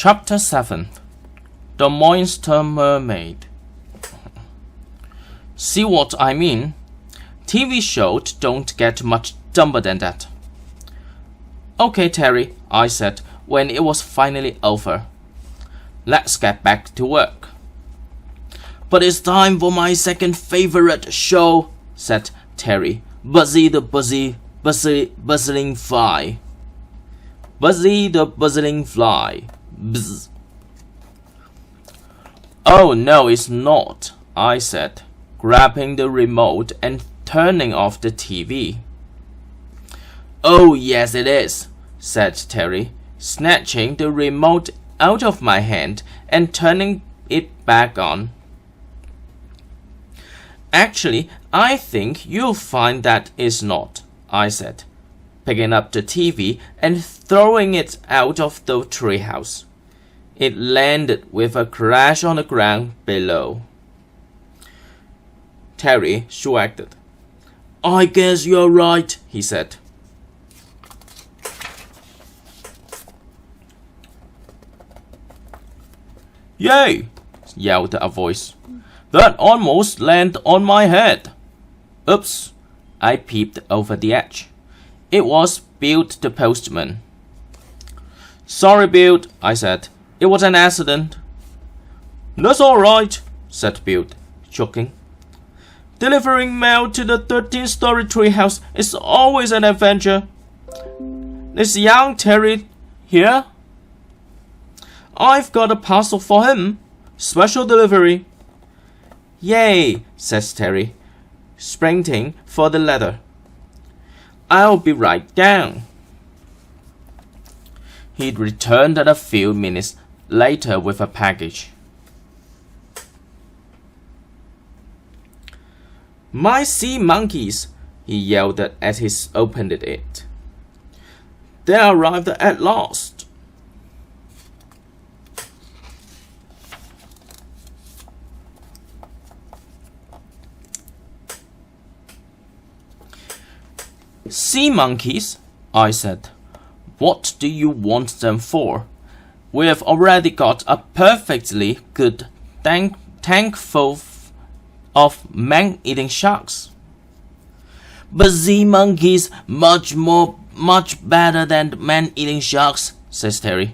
Chapter 7 The Monster Mermaid. See what I mean? TV shows don't get much dumber than that. Okay, Terry, I said when it was finally over. Let's get back to work. But it's time for my second favorite show, said Terry. Buzzy the buzzing fly. Buzzy the buzzing fly. Bzz. Oh no, it's not, I said, grabbing the remote and turning off the TV. Oh yes it is, said Terry, snatching the remote out of my hand and turning it back on. Actually, I think you'll find that it's not, I said, picking up the TV and throwing it out of the treehouse. It landed with a crash on the ground below. Terry shrugged. I guess you're right, he said. Yay! Yelled a voice. That almost landed on my head. Oops! I peeped over the edge. It was Bill the postman. Sorry, Bill, I said. It was an accident. That's all right, said Bill, choking. Delivering mail to the 13-story treehouse is always an adventure. Is young Terry here? I've got a parcel for him. Special delivery. Yay, says Terry, sprinting for the letter. I'll be right down. He'd returned a few minutes later with a package. My sea monkeys, he yelled as he opened it. They arrived at last. Sea monkeys, I said. What do you want them for? We've already got a perfectly good tank full of man-eating sharks. But sea monkeys much better than man-eating sharks, says Terry.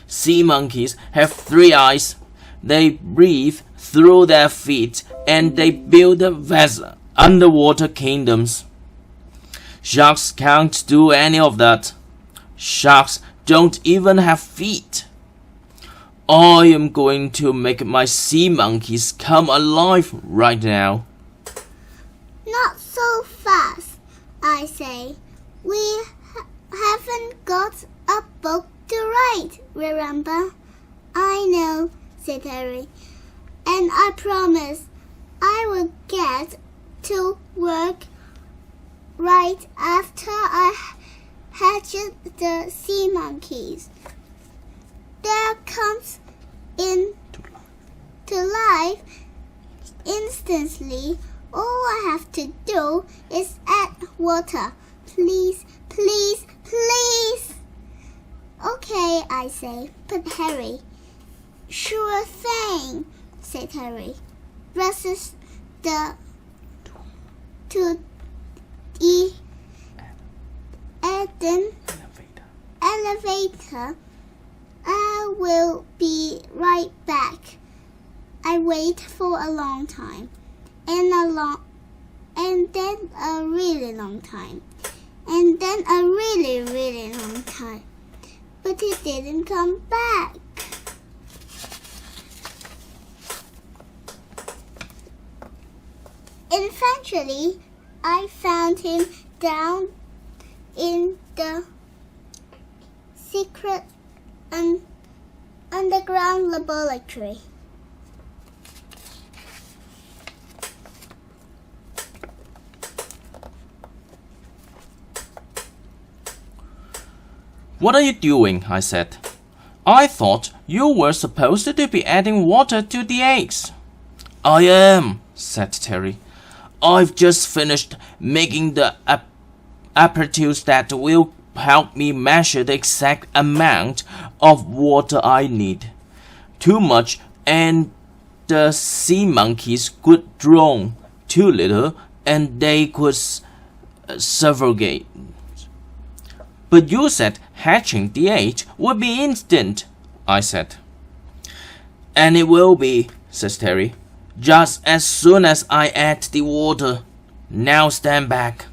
Sea monkeys have 3 eyes. They breathe through their feet and they build vast underwater kingdoms. Sharks can't do any of that. Sharks don't even have feet. I am going to make my sea monkeys come alive right now. Not so fast, I say. We haven't got a book to write, remember? I know, said Terry. And I promise I will get to work right after I hatch the sea monkeys. There comes in to life instantly. All I have to do is add water. Please, please, please. Okay, I say, but Harry. Sure thing, said Harry. Rushes to the elevator. I will be right back. I wait for a long time, and then a really long time, and then a really, really long time. But he didn't come back. Eventually, I found him down in the secret underground laboratory. What are you doing? I said. I thought you were supposed to be adding water to the eggs. I am, said Terry. I've just finished making the apparatus that will help me measure the exact amount of water I need. Too much and the sea monkeys could drown. Too little and they could suffocate. But you said hatching the egg would be instant, I said. And it will be, says Terry, just as soon as I add the water. Now stand back.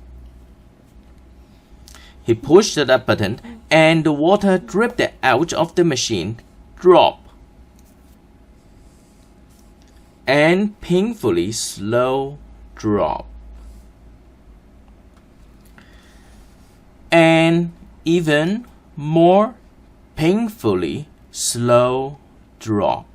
He pushed the button and the water dripped out of the machine, drop, and painfully slow drop. And even more painfully slow drop.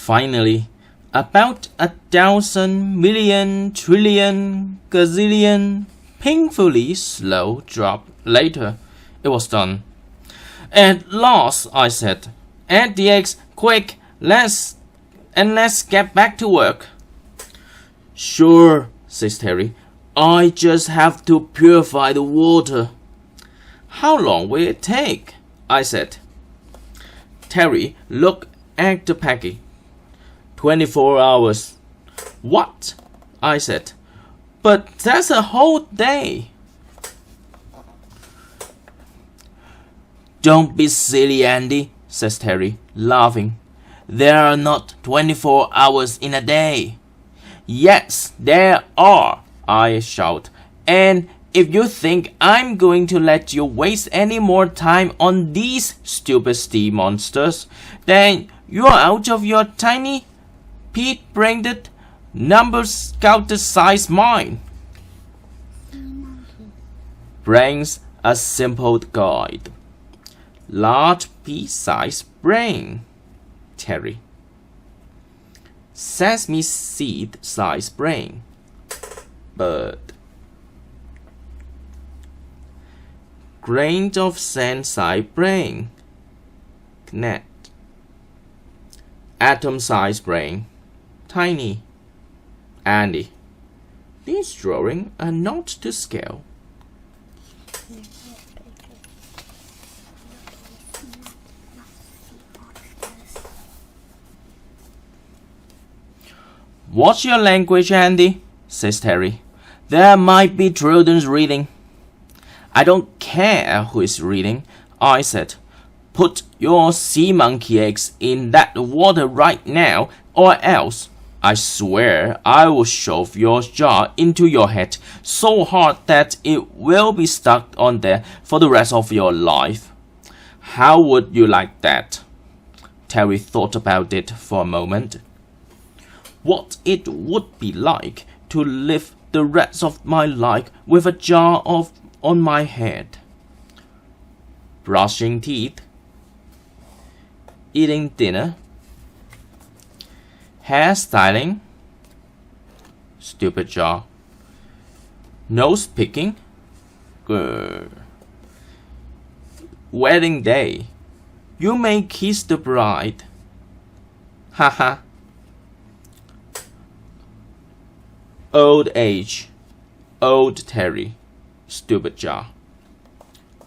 Finally, about 1,000 million trillion gazillion painfully slow drop later, it was done. At last, I said, add the eggs, quick, let's get back to work. Sure, says Terry, I just have to purify the water. How long will it take? I said. Terry looked at the package. 24 hours. What? I said. But that's a whole day. Don't be silly, Andy, says Terry, laughing. There are not 24 hours in a day. Yes, there are, I shout. And if you think I'm going to let you waste any more time on these stupid steam monsters, then you're out of your tiny pea-brained, number-scouted-sized mind. Brain's a simple guide. Large pea-sized brain, Terry. Sesame seed-sized brain, bird. Grain of sand-sized brain, gnat. Atom-sized brain, tiny. Andy, these drawings are not to scale. Watch your language, Andy, says Terry. There might be children's reading. I don't care who is reading, I said. Put your sea monkey eggs in that water right now, or else, I swear, I will shove your jar into your head so hard that it will be stuck on there for the rest of your life. How would you like that? Terry thought about it for a moment. What it would be like to live the rest of my life with a jar on my head. Brushing teeth, eating dinner, hairstyling, stupid jar, nose picking, wedding day, you may kiss the bride, haha. Old age, old Terry, stupid jar.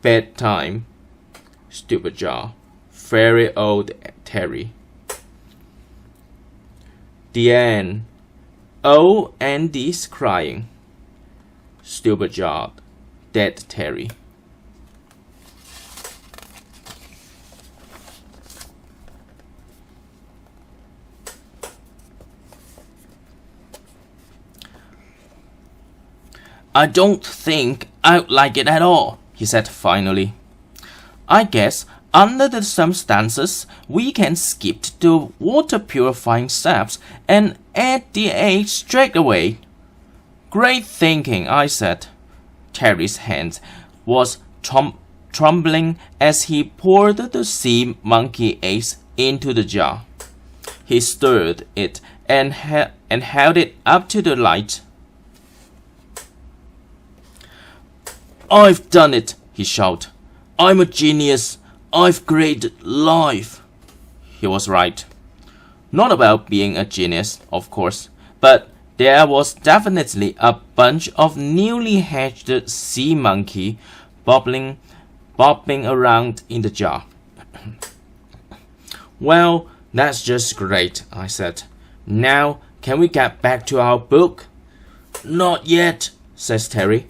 Bedtime, stupid jar. Very old Terry. The end. Oh, Andy's crying. Stupid jar. Dead Terry. I don't think I'd like it at all, he said finally. I guess under the circumstances, we can skip the water purifying steps and add the egg straight away. Great thinking, I said. Terry's hand was trembling as he poured the sea monkey eggs into the jar. He stirred it and held it up to the light. "I've done it," he shouted. "I'm a genius. I've created life." He was right. Not about being a genius, of course, but there was definitely a bunch of newly hatched sea monkey bobbing around in the jar. "Well, that's just great," I said. "Now, can we get back to our book?" "Not yet," says Terry.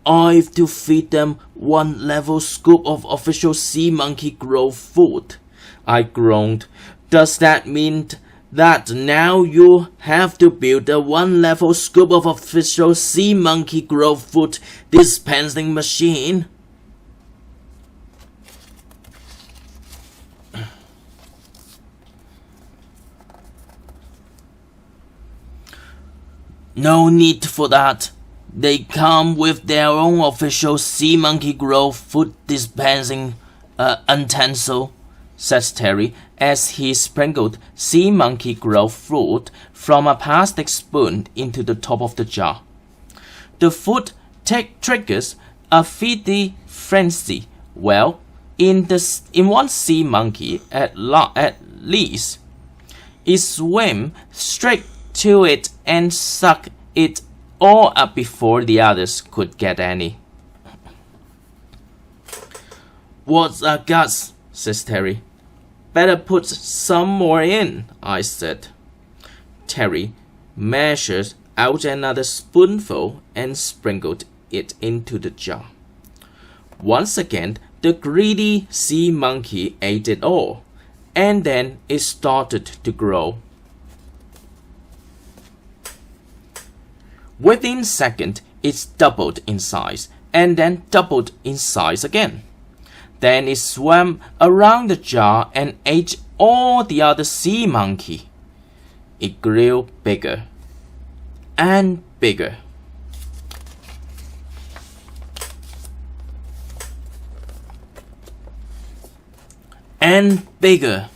"I've to feed them one level scoop of official sea monkey growth food." I groaned. "Does that mean that now you have to build a one-level scoop of official sea monkey growth food dispensing machine?" "No need for that. They come with their own official sea monkey growth food dispensing utensil," says Terry as he sprinkled sea monkey growth food from a plastic spoon into the top of the jar. "The food triggers a feeding frenzy. Well, in one sea monkey at least, it swim straight to it and suck it all up before the others could get any." "What's a guts?" says Terry. "Better put some more in," I said. Terry measured out another spoonful and sprinkled it into the jar. Once again, the greedy sea monkey ate it all, and then it started to grow. Within a second, it doubled in size, and then doubled in size again. Then it swam around the jar and ate all the other sea monkey. It grew bigger and bigger. And bigger.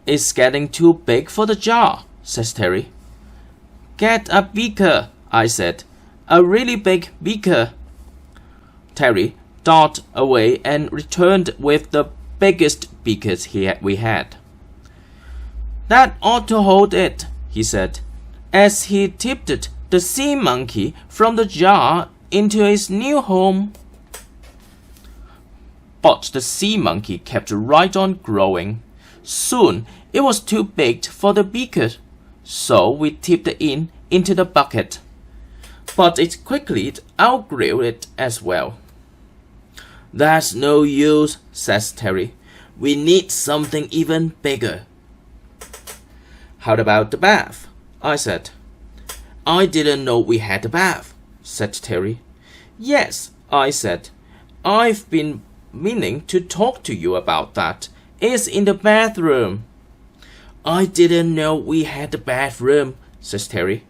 "It's getting too big for the jar," says Terry. "Get a beaker," I said. "A really big beaker." Terry darted away and returned with the biggest beakers we had. "That ought to hold it," he said, as he tipped the sea monkey from the jar into its new home. But the sea monkey kept right on growing. Soon it was too big for the beaker, so we tipped it into the bucket. But it quickly outgrew it as well. "That's no use," says Terry. "We need something even bigger." "How about the bath?" I said. "I didn't know we had a bath," said Terry. "Yes," I said. "I've been meaning to talk to you about that. It's in the bathroom." "I didn't know we had a bathroom," says Terry.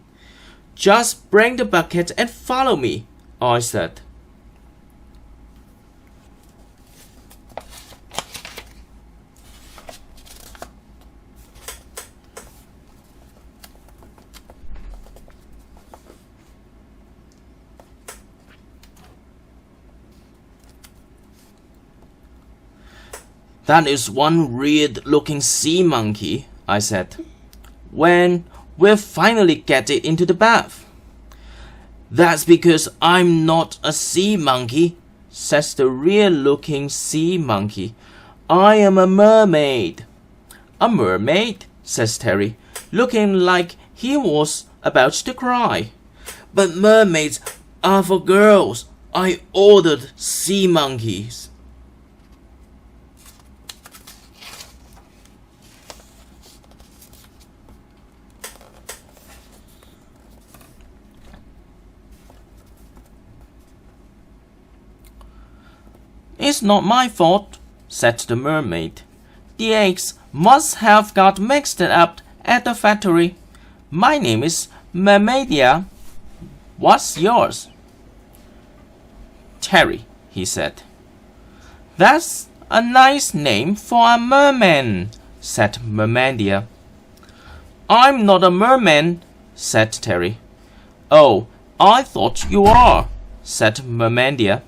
"Just bring the bucket and follow me," I said. "That is one weird-looking sea monkey," I said, "when we'll finally get it into the bath." "That's because I'm not a sea monkey," says the real-looking sea monkey. "I am a mermaid." "A mermaid?" says Terry, looking like he was about to cry. "But mermaids are for girls. I ordered sea monkeys." "It's not my fault," said the mermaid. "The eggs must have got mixed up at the factory. My name is Mermaidia. What's yours?" "Terry," he said. That's a nice name for a merman, said Mermandia. I'm not a merman, said Terry. Oh, I thought you are, said Mermandia,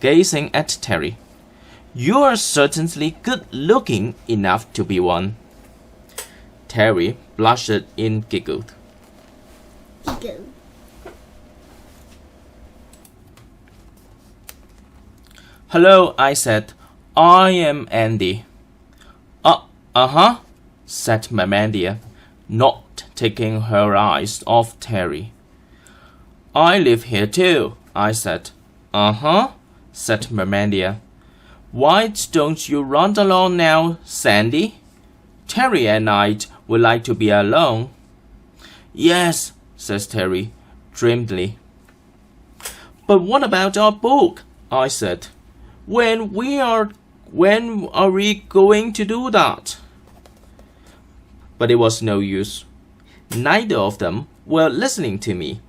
gazing at Terry. You're certainly good-looking enough to be one. Terry blushed and giggled. Hello, I said. I am Andy. Uh-huh, said Mermandia, not taking her eyes off Terry. I live here too, I said. Uh-huh, said Mermandia. Why don't you run along now, Sandy? Terry and I would like to be alone. Yes, says Terry, dreamily. But what about our book? I said. When are we going to do that? But it was no use. Neither of them were listening to me.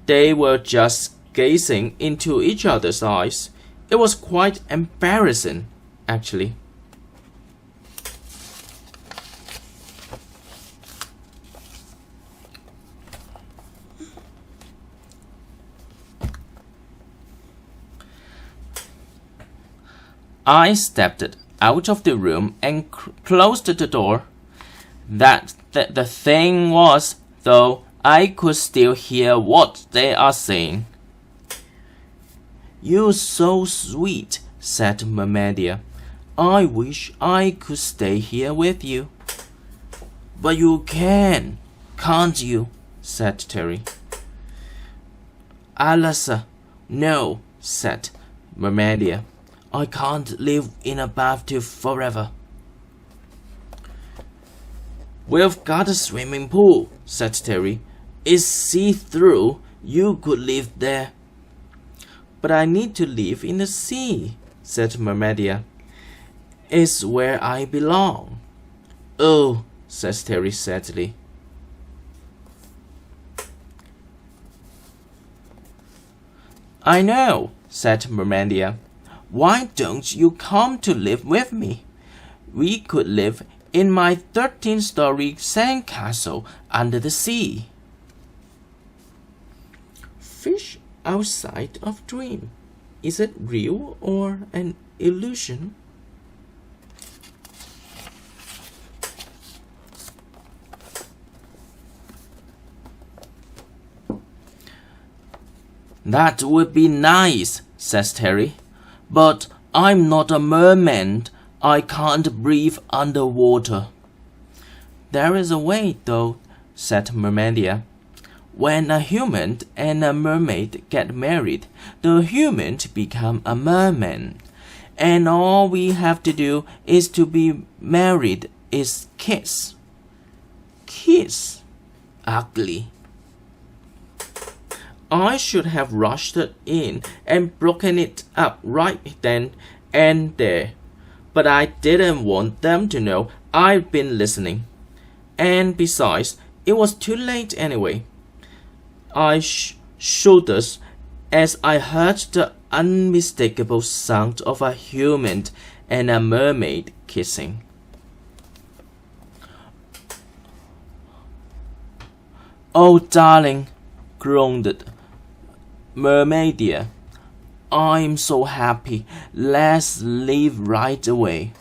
They were just gazing into each other's eyes. It was quite embarrassing, actually. I stepped out of the room and closed the door. The thing was, though, I could still hear what they are saying. You're so sweet, said Mermandia. I wish I could stay here with you. But you can, can't you? said Terry. Alyssa, no, said Mermandia. I can't live in a bathtub forever. We've got a swimming pool, said Terry. It's see-through. You could live there. But I need to live in the sea, said Mermandia. It's where I belong. Oh, said Terry sadly. I know, said Mermandia. Why don't you come to live with me? We could live in my 13-story sandcastle under the sea. Fish outside of dream. Is it real or an illusion? That would be nice, says Terry. But I'm not a merman. I can't breathe underwater. There is a way, though, said Mermandia. When a human and a mermaid get married, the human becomes a merman. And all we have to do is to be married is kiss. Kiss. Ugly. I should have rushed in and broken it up right then and there. But I didn't want them to know I'd been listening. And besides, it was too late anyway. I shuddered as I heard the unmistakable sound of a human and a mermaid kissing. Oh, darling, groaned Mermandia. I'm so happy. Let's leave right away.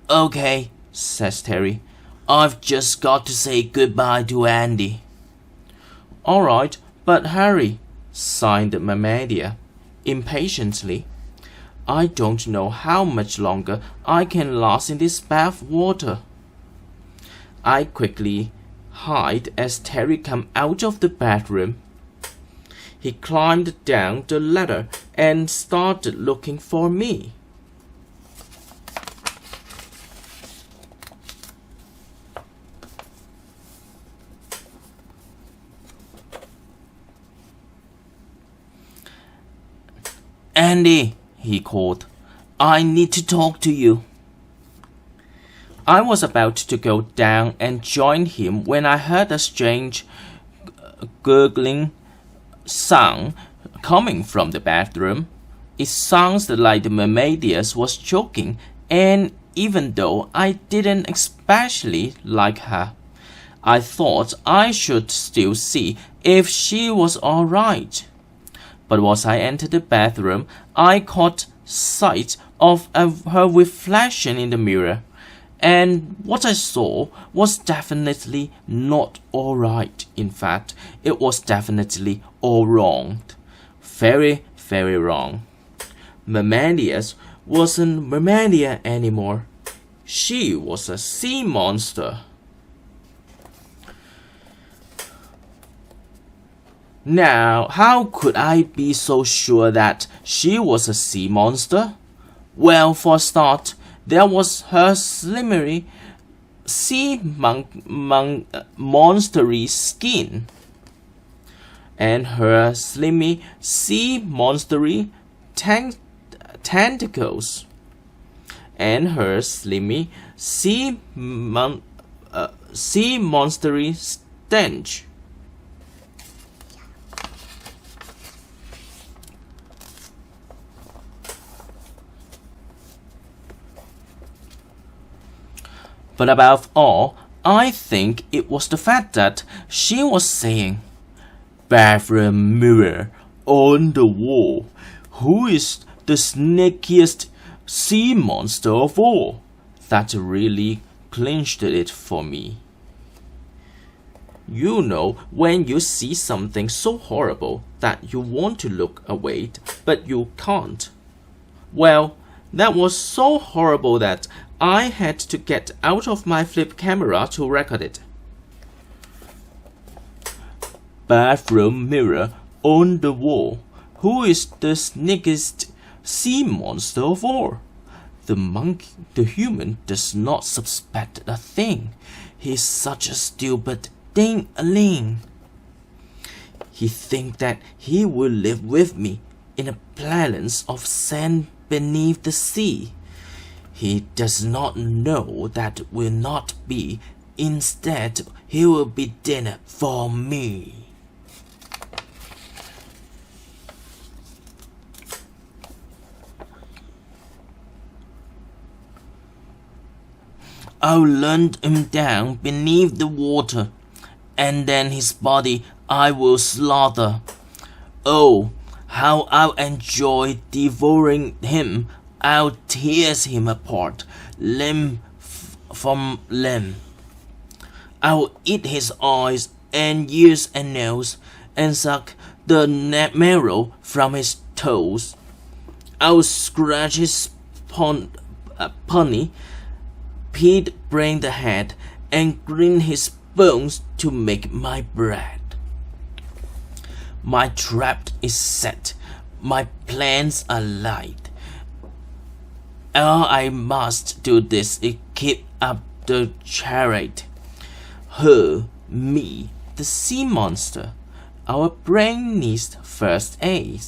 Okay, says Terry. I've just got to say goodbye to Andy. All right, but hurry, sighed Mermandia impatiently. I don't know how much longer I can last in this bath water. I quickly hid as Terry came out of the bedroom. He climbed down the ladder and started looking for me. Andy, he called, I need to talk to you. I was about to go down and join him when I heard a strange gurgling sound coming from the bathroom. It sounds like the mermaid was joking, and even though I didn't especially like her, I thought I should still see if she was all right. But as I entered the bathroom, I caught sight of her reflection in the mirror, and what I saw was definitely not all right. In fact, it was definitely all wrong. Very, very wrong. Mermaidia wasn't Mermaidia anymore. She was a sea monster. Now, how could I be so sure that she was a sea monster? Well, for a start, there was her slimy monstery skin, and her slimy sea monstery tentacles, and her slimy sea monstery stench. But above all, I think it was the fact that she was saying, "Bathroom mirror on the wall, who is the sneakiest sea monster of all?" that really clinched it for me. You know, when you see something so horrible that you want to look away, but you can't. Well, that was so horrible that I had to get out of my flip camera to record it. Bathroom mirror on the wall, who is the sneakiest sea monster of all? The human does not suspect a thing. He's such a stupid ding-a-ling. He thinks that he will live with me in a palace of sand beneath the sea. He does not know that will not be. Instead, he will be dinner for me. I'll land him down beneath the water, and then his body I will slaughter. Oh, how I'll enjoy devouring him. I'll tear him apart, limb from limb. I'll eat his eyes and ears and nails, and suck the marrow from his toes. I'll scratch his punny, pit brain the head, and grind his bones to make my bread. My trap is set, my plans are laid. All I must do this is keep up the charade. Her, me, the sea monster. Our brain needs first aid.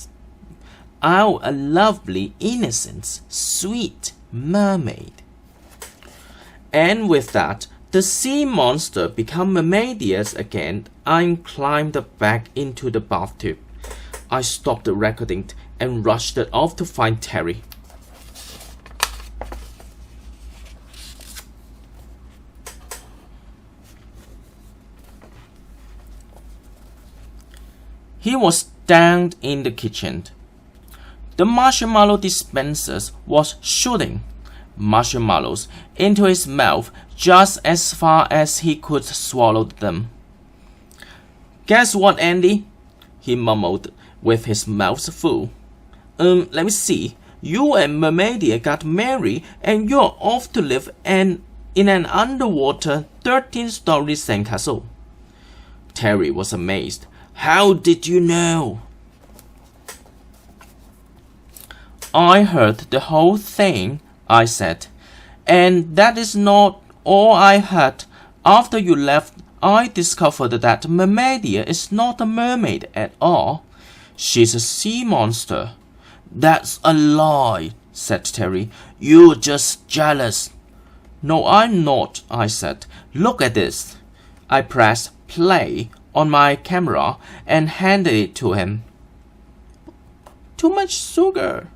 Our a lovely, innocent, sweet mermaid. And with that, the sea monster become mermaidias again. I climbed back into the bathtub. I stopped the recording and rushed off to find Terry. He was down in the kitchen. The marshmallow dispenser was shooting marshmallows into his mouth just as far as he could swallow them. "Guess what, Andy?" he mumbled with his mouth full. Let me see. You and Mermaidia got married and you're off to live in an underwater 13-story sandcastle." Terry was amazed. "How did you know?" "I heard the whole thing," I said. "And that is not all I heard. After you left, I discovered that Mermaidia is not a mermaid at all. She's a sea monster." "That's a lie," said Terry. "You're just jealous." "No, I'm not," I said. "Look at this." I pressed play on my camera and handed it to him. "Too much sugar,"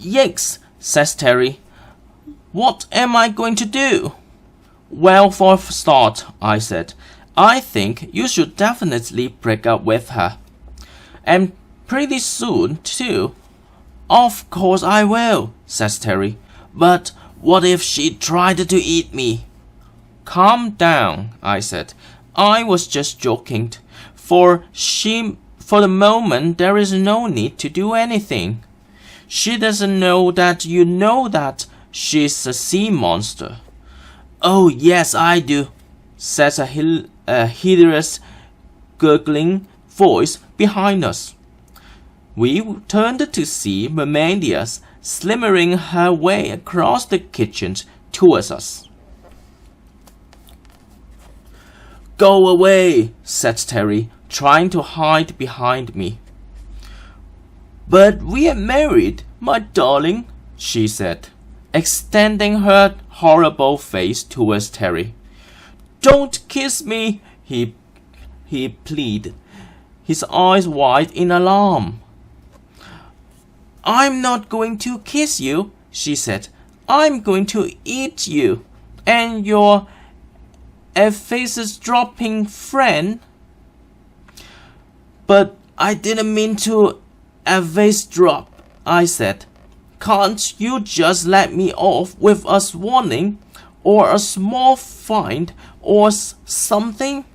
Yikes, says Terry. What am I going to do? Well, for a start, I said, I think you should definitely break up with her. And pretty soon, too. Of course I will, says Terry. But what if she tried to eat me? Calm down, I said. I was just joking. For the moment, there is no need to do anything. She doesn't know that you know that she's a sea monster. Oh, yes, I do, says a hideous, gurgling voice behind us. We turned to see Mermaidia slimmering her way across the kitchen towards us. Go away, said Terry, trying to hide behind me. But we are married, my darling, she said, extending her horrible face towards Terry. Don't kiss me, he pleaded, his eyes wide in alarm. I'm not going to kiss you, she said. I'm going to eat you and your faces-dropping friend. But I didn't mean to face drop, I said. Can't you just let me off with a warning or a small fine or something?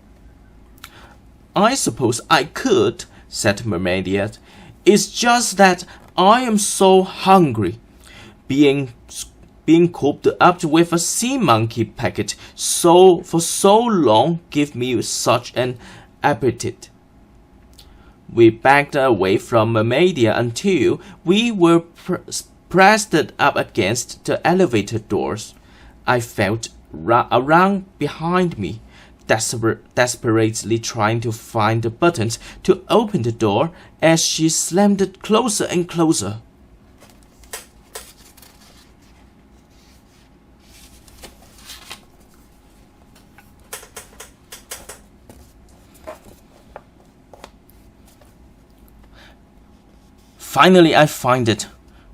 I suppose I could, said Mermaidia. It's just that I am so hungry. Being cooped up with a sea monkey packet for so long gave me such an appetite. We backed away from Mermaidia until we were pressed up against the elevator doors. I felt around behind me, desperately trying to find the buttons to open the door as she slammed it closer and closer. Finally, I find it.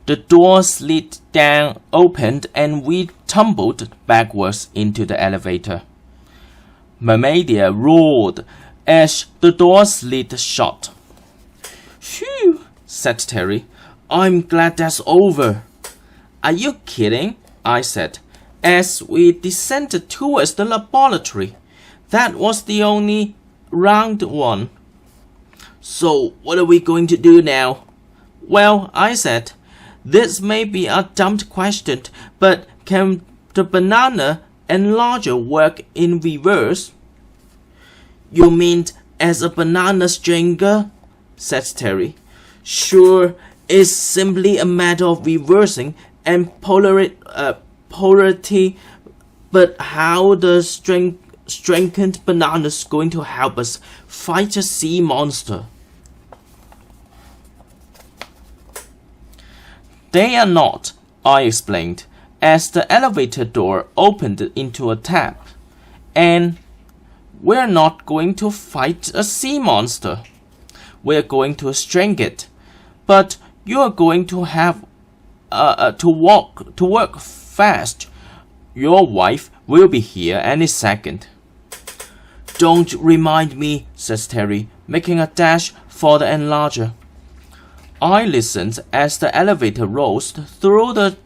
The door slid down, opened, and we tumbled backwards into the elevator. Mermaidia roared as the door slid shut. Phew, said Terry. I'm glad that's over. Are you kidding? I said, as we descended towards the laboratory. That was the only round one. So what are we going to do now? Well, I said, this may be a dumb question, but can the banana enlarger work in reverse? You mean as a banana stringer? Said Terry. Sure, it's simply a matter of reversing and polarity, but how the strengthened bananas going to help us fight a sea monster? They are not, I explained, as the elevator door opened into a tap. And we're not going to fight a sea monster. We're going to string it. But you're going to have to work fast. Your wife will be here any second. Don't remind me, says Terry, making a dash for the enlarger. I listened as the elevator rose through the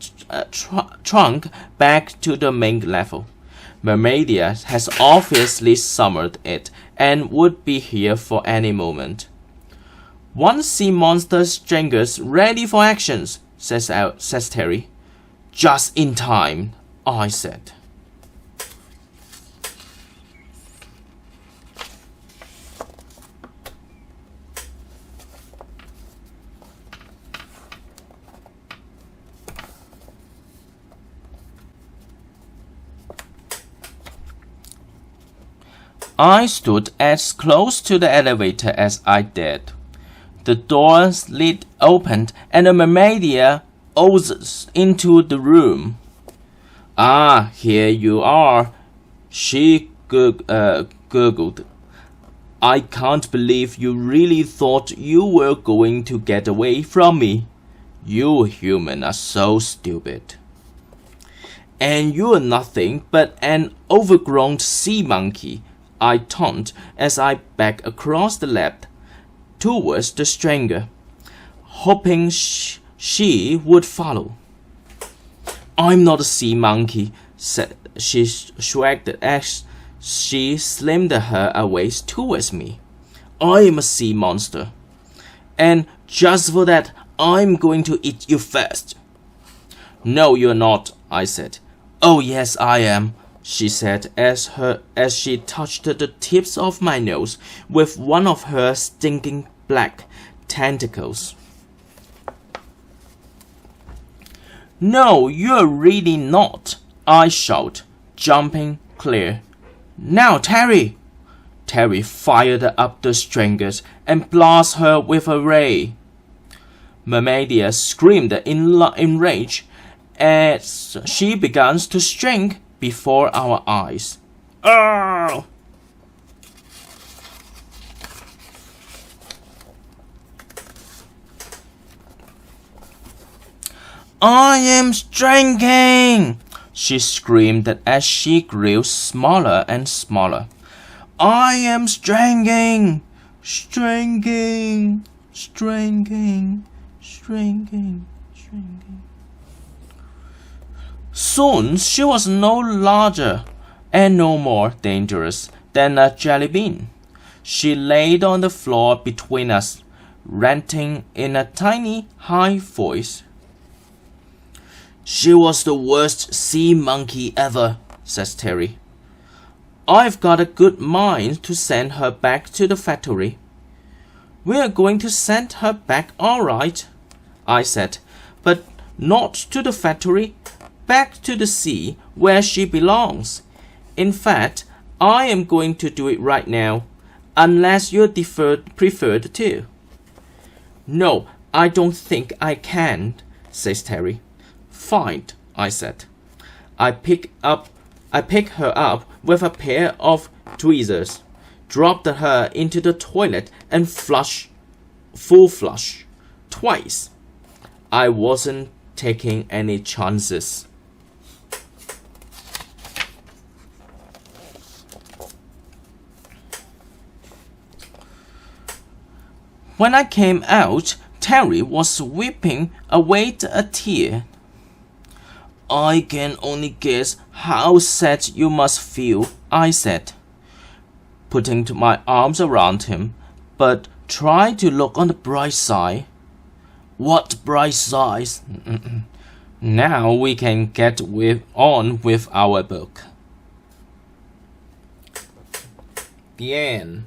trunk back to the main level. Mermaidia has obviously summoned it and would be here for any moment. One sea monster stringers ready for actions, says Terry. Just in time, I said. I stood as close to the elevator as I dared. The door slid open and the Mermaidia oozed into the room. Ah, here you are, she gurgled. I can't believe you really thought you were going to get away from me. You humans are so stupid. And you're nothing but an overgrown sea monkey, I taunted as I backed across the lap towards the stranger, hoping she would follow. I'm not a sea monkey, said she shrugged as she slammed her waist towards me. I am a sea monster. And just for that, I'm going to eat you first. No, you're not, I said. Oh, yes, I am, she said as she touched the tips of my nose with one of her stinking black tentacles. No, you're really not, I shouted, jumping clear. Now, Terry! Terry fired up the stringers and blasted her with a ray. Mermaidia screamed in rage as she began to shrink before our eyes. Arr! I am shrinking! She screamed as she grew smaller and smaller. I am shrinking! Shrinking! Shrinking! Shrinking! Shrinking! Soon she was no larger and no more dangerous than a jelly bean. She laid on the floor between us, ranting in a tiny, high voice. She was the worst sea monkey ever, says Terry. I've got a good mind to send her back to the factory. We're going to send her back all right, I said, but not to the factory, back to the sea where she belongs. In fact, I am going to do it right now, unless you're preferred to. No, I don't think I can, says Terry. Fine, I said. I pick her up with a pair of tweezers, dropped her into the toilet and full flush, twice. I wasn't taking any chances. When I came out, Terry was wiping away a tear. I can only guess how sad you must feel, I said, putting my arms around him, but try to look on the bright side. What bright side? Now we can get on with our book. The end.